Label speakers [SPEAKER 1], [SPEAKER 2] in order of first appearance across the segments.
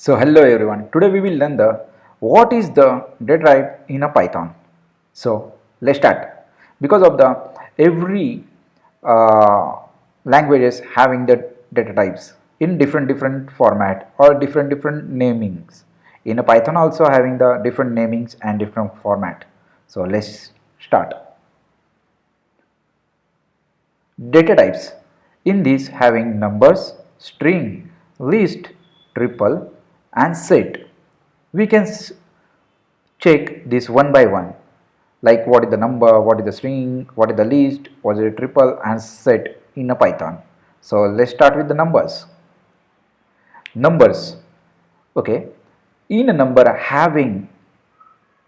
[SPEAKER 1] So hello everyone. Today we will learn the what is the data type in a Python. So let's start. Because of the every uh, languages having the data types in different format or different namings. In a Python also having the different namings and different format. So let's start. Data types. In these having numbers, string, list, triple and set. We can check this one by one, like what is the number, what is the string, what is the list, what is the triple and set in a Python. So let's start with the numbers. Numbers. Okay. In a number having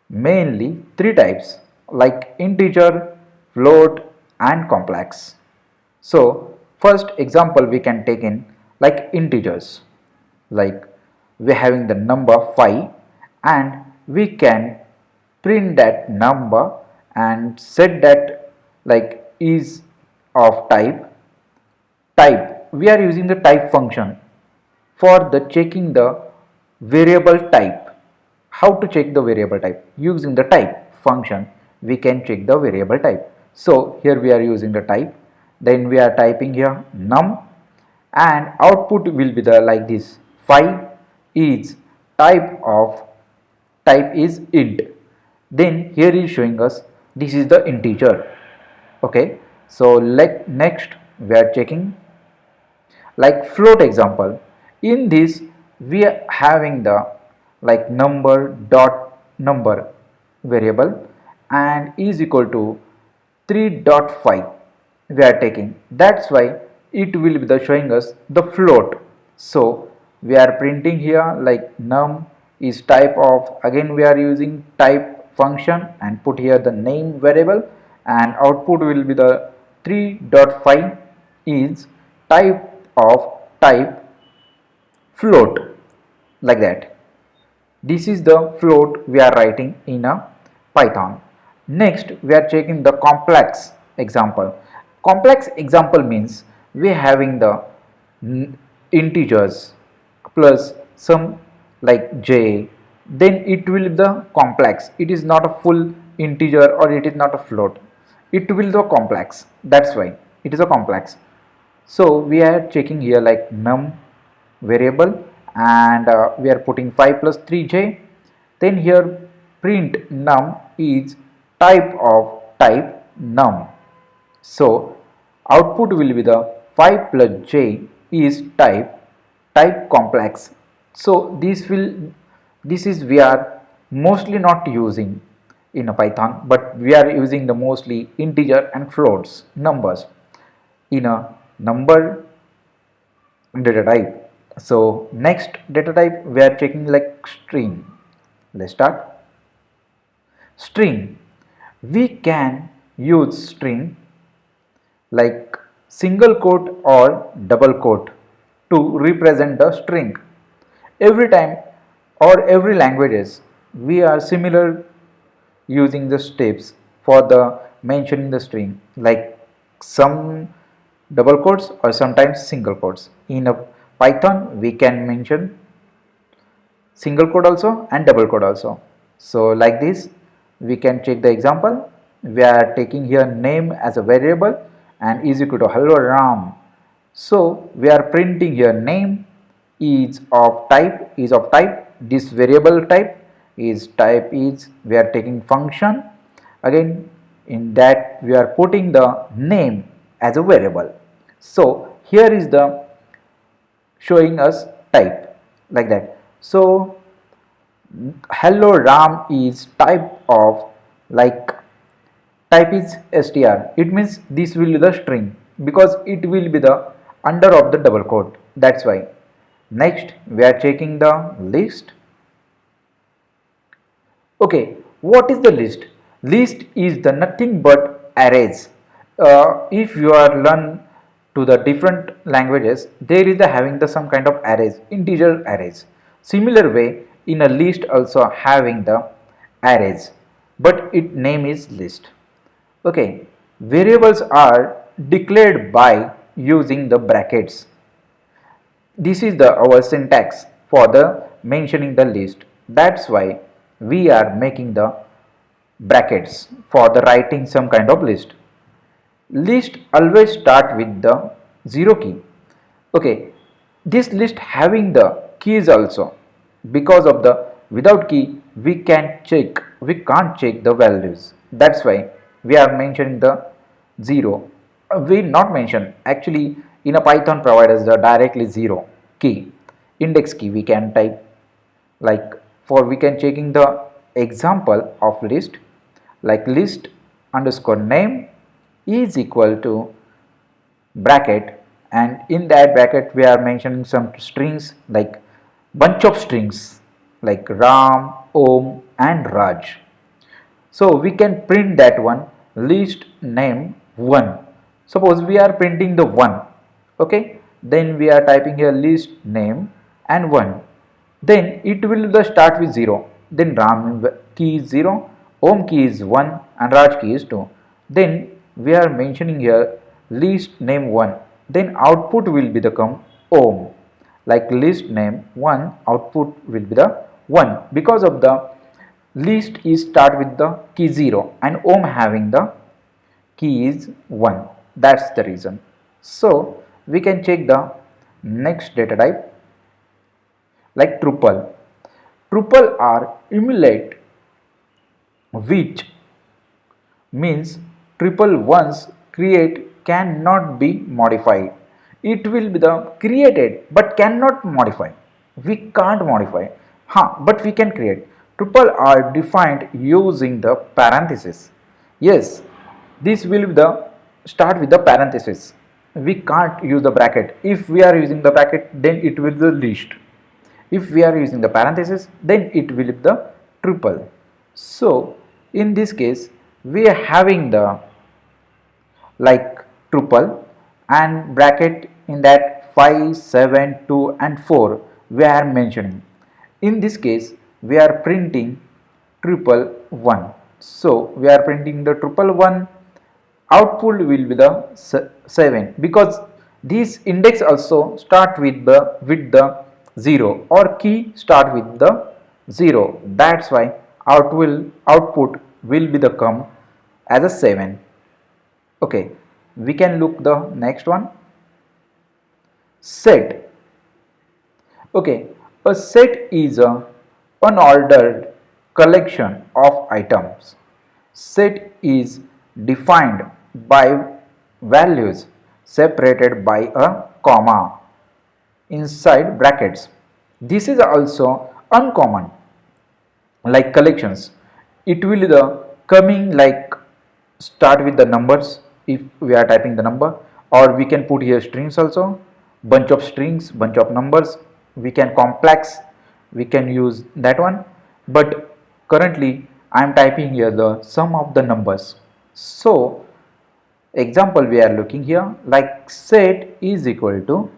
[SPEAKER 1] mainly three types like integer, float and complex. So first example we can take in like integers, like we having the number 5 and we can print that number and set that like is of type. We are using the type function for the checking the variable type. How to check the variable type? Using the type function we can check the variable type. So here we are using the type, then we are typing here num and output will be the like this 5 is type is int. Then here is showing us this is the integer. Okay, so like next we are checking like float example. In this we are having the like number dot number variable and is equal to 3.5 we are taking, that's why it will be the showing us the float. So we are printing here like num is type of, again we are using type function and put here the name variable and output will be the 3.5 is type float, like that. This is the float we are writing in a Python. Next we are checking the complex example. Complex example means we are having the integers plus some like j, then it will be the complex. It is not a full integer or it is not a float. It will be the complex. That's why it is a complex. So we are checking here like num variable and we are putting 5 plus 3j. Then here print num is type num. So output will be the 5 plus j is type complex. So this is we are mostly not using in a Python, but we are using the mostly integer and floats numbers in a number data type. So next data type we are checking like string. Let's start. String, we can use string like single quote or double quote to represent the string. Every time or every languages we are similar using the steps for the mentioning the string, like some double quotes or sometimes single quotes. In a Python we can mention single quote also and double quote also. So like this we can check the example. We are taking here name as a variable and is equal to hello Ram. So we are printing here name is of type this variable type is we are taking function, again in that we are putting the name as a variable. So here is the showing us type, like that. So hello Ram is type of like type is str, it means this will be the string because it will be the under of the double quote, that's why. Next we are checking the list. Okay, what is the list? List is the nothing but arrays. If you are learn to the different languages, there is the having the some kind of arrays, integer arrays. Similar way in a list also having the arrays, but its name is list. Okay, variables are declared by using the brackets. This is the our syntax for the mentioning the list. That's why we are making the brackets for the writing some kind of list. List always start with the 0 key. Okay, this list having the keys also, because of the without key we can't check the values. That's why we are mentioning the 0. We not mention actually in a Python provides the directly 0 key. Index key we can type, like for we can checking the example of list, like list underscore name is equal to bracket, and in that bracket we are mentioning some strings, like bunch of strings like Ram, Om and Raj. So we can print that one list name 1. Suppose we are printing the 1, okay, then we are typing here list name and 1, then it will the start with 0, then Ram key is 0, Om key is 1 and Raj key is 2. Then we are mentioning here list name 1, then output will be the come Om, like list name 1 output will be the 1, because of the list is start with the key 0 and Om having the key is 1. That's the reason. So we can check the next data type, like tuple. Tuple are emulate, which means triple once create cannot be modified. It will be the created but cannot modify. We can't modify, but we can create. Tuple are defined using the parenthesis. Yes, this will be the start with the parenthesis. We can't use the bracket. If we are using the bracket, then it will be the list. If we are using the parenthesis, then it will be the tuple. So in this case we are having the like tuple and bracket, in that 5, 7, 2 and 4 we are mentioning. In this case we are printing tuple 1. So we are printing the tuple 1, output will be the 7, because this index also start with the 0 or key start with the 0. That's why output will be the come as a 7. Okay, we can look the next one, set. Okay, a set is a unordered collection of items. Set is defined by values separated by a comma inside brackets. This is also uncommon, like collections. It will the coming like start with the numbers if we are typing the number, or we can put here strings also, bunch of strings, bunch of numbers. We can complex, we can use that one, but currently I am typing here the sum of the numbers. So example we are looking here, like set is equal to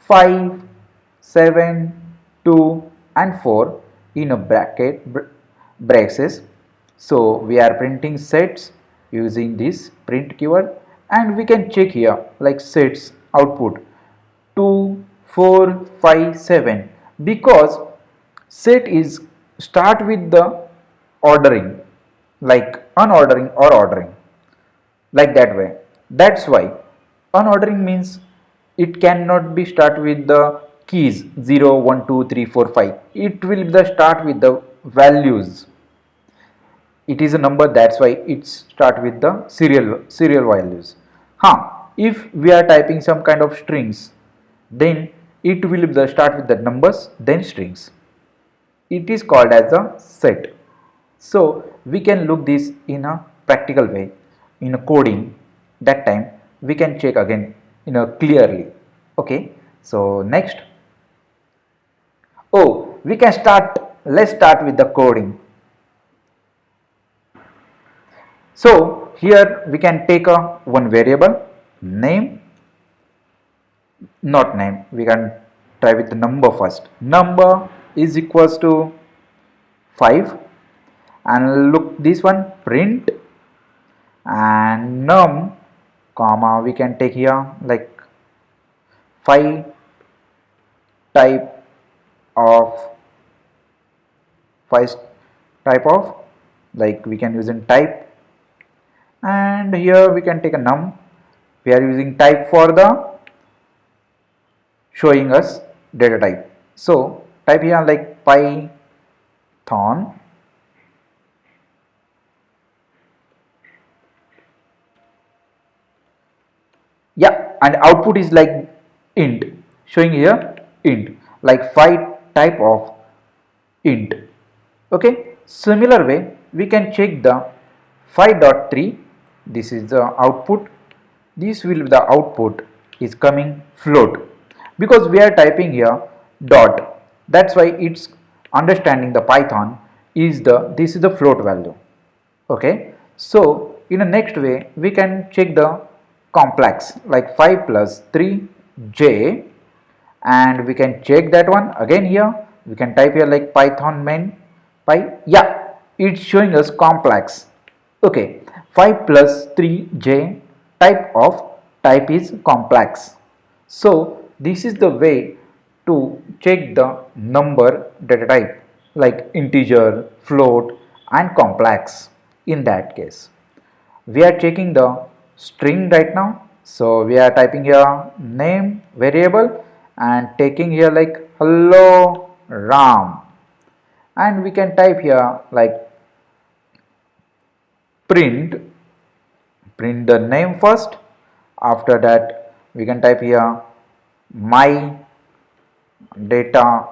[SPEAKER 1] 5, 7, 2 and 4 in a braces. So we are printing sets using this print keyword, and we can check here like sets output 2, 4, 5, 7, because set is start with the ordering, like unordering or ordering, like that way. That's why unordering means it cannot be start with the keys 0, 1, 2, 3, 4, 5. It will be the start with the values. It is a number, that's why it start with the serial values. If we are typing some kind of strings, then it will be the start with the numbers then strings. It is called as a set. So we can look this in a practical way in a coding. That time we can check again in a clearly. Okay, so next, we can start. Let's start with the coding. So here we can take a one variable name, not name, we can try with the number first. Number is equals to 5, and look this one print, and num comma we can take here like 5 type of type of, like we can use in type, and here we can take a num. We are using type for the showing us data type. So type here like Python and output is like int, showing here int, like 5 type of int. Okay, similar way we can check the 5.3. This is the output. This will be the output is coming float, because we are typing here dot. That's why it's understanding the Python is this is the float value. Okay, so in the next way we can check the complex, like 5 plus 3 j, and we can check that one again. Here we can type here like Python main it's showing us complex. Okay, 5 plus 3 j type is complex. So this is the way to check the number data type, like integer, float and complex. In that case we are checking the string right now. So we are typing here name variable and taking here like hello Ram, and we can type here like print the name first. After that we can type here my data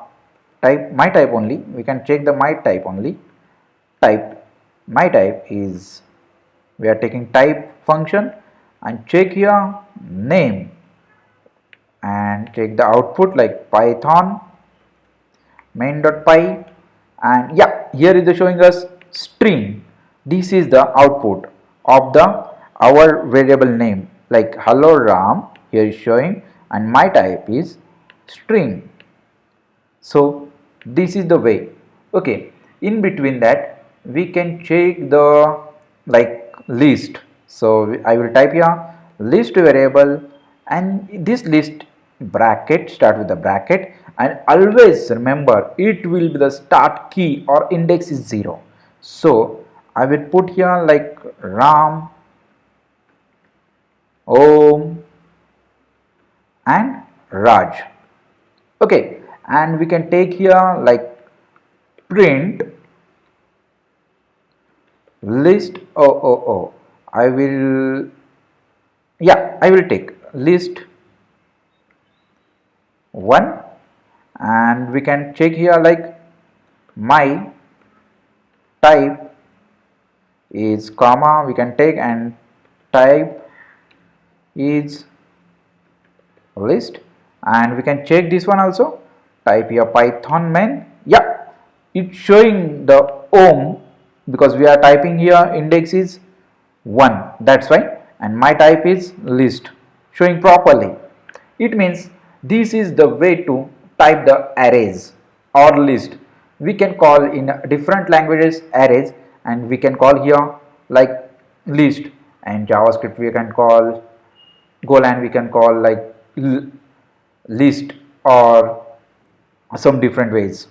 [SPEAKER 1] type, my type only. We can check the my type only. My type is, we are taking type function and check here name and check the output like Python main.py, and here is the showing us string. This is the output of the our variable name, like hello Ram here is showing, and my type is string. So this is the way. Okay, in between that we can check the like list. So I will type here list variable, and this list bracket, start with the bracket, and always remember it will be the start key or index is 0. So I will put here like Ram, Om and Raj. Okay, and we can take here like print list I will take list 1, and we can check here like my type is comma, we can take, and type is list, and we can check this one also. Type here Python main. It's showing the Om, because we are typing here index is 1, that's why, and my type is list, showing properly. It means this is the way to type the arrays or list. We can call in different languages arrays, and we can call here like list, and JavaScript we can call, Golang we can call like list, or some different ways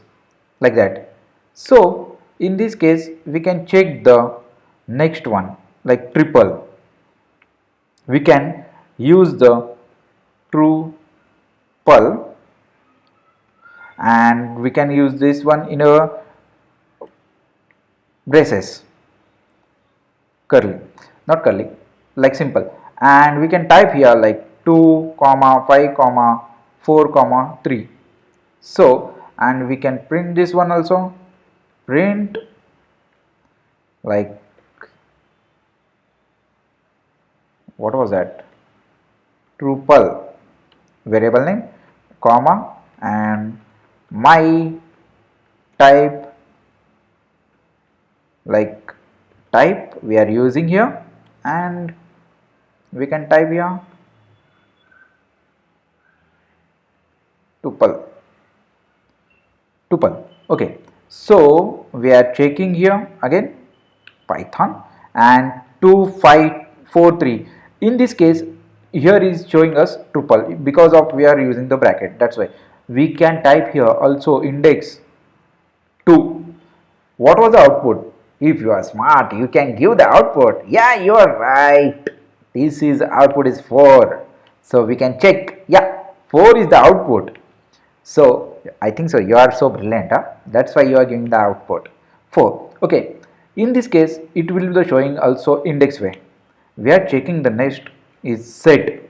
[SPEAKER 1] like that. So in this case we can check the next one like triple. We can use the tuple, and we can use this one in a braces, curly, not curly, like simple, and we can type here like 2 comma 5 comma 4 comma 3. So and we can print this one also, print like, what was that, tuple variable name comma and my type, like type we are using here, and we can type here tuple. Okay, so we are checking here again Python and 2543. In this case here is showing us tuple because of we are using the bracket, that's why we can type here also index 2. What was the output? If you are smart, you can give the output. Yeah, you are right. This is output is 4. So we can check. Yeah, 4 is the output. So I think so. You are so brilliant. Huh? That's why you are giving the output 4. Okay. In this case, it will be the showing also index way. We are checking the next is set,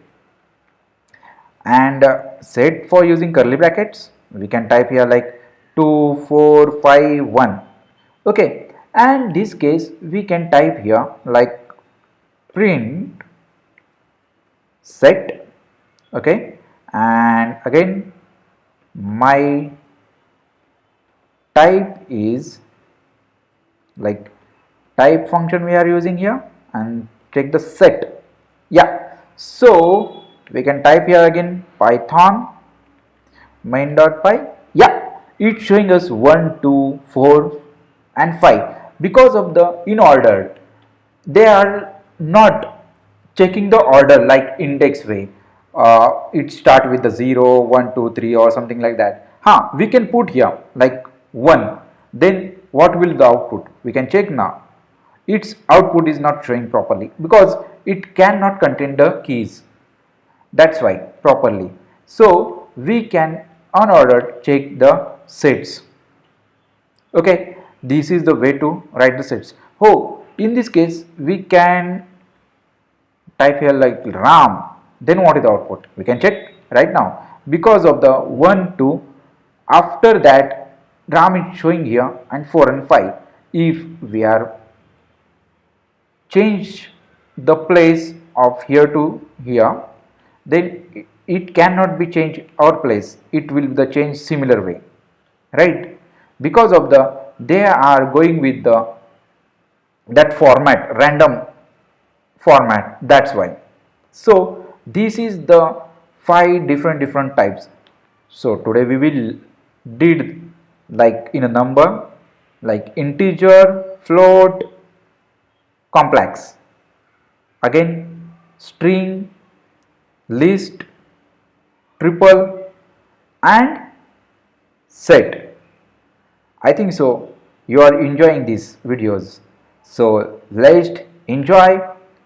[SPEAKER 1] and set for using curly brackets. We can type here like 2 4 5 1. Okay. And this case we can type here like print set. Okay. And again my type is like type function we are using here, and check the set. Yeah, so we can type here again python main.py. Yeah, it's showing us 1 2 4 and 5 because of the in order. They are not checking the order like index way. It start with the 0 1 2 3 or something like that. We can put here like 1, then what will the output? We can check now. Its output is not showing properly because it cannot contain the keys. That's why properly. So we can unordered check the sets. Okay, this is the way to write the sets. Oh, in this case we can type here like ram. Then what is the output? We can check right now because of the 1 2. After that ram is showing here and 4 and 5. If we are change the place of here to here, then it cannot be changed our place. It will be the change similar way, right? Because of the they are going with the that format, random format. That's why. So this is the 5 different types. So today we will did like in a number like integer, float, complex, again string, list, triple and set. I think so you are enjoying these videos. So let's enjoy,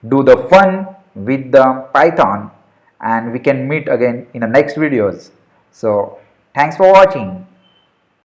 [SPEAKER 1] do the fun with the Python, and we can meet again in the next videos. So thanks for watching.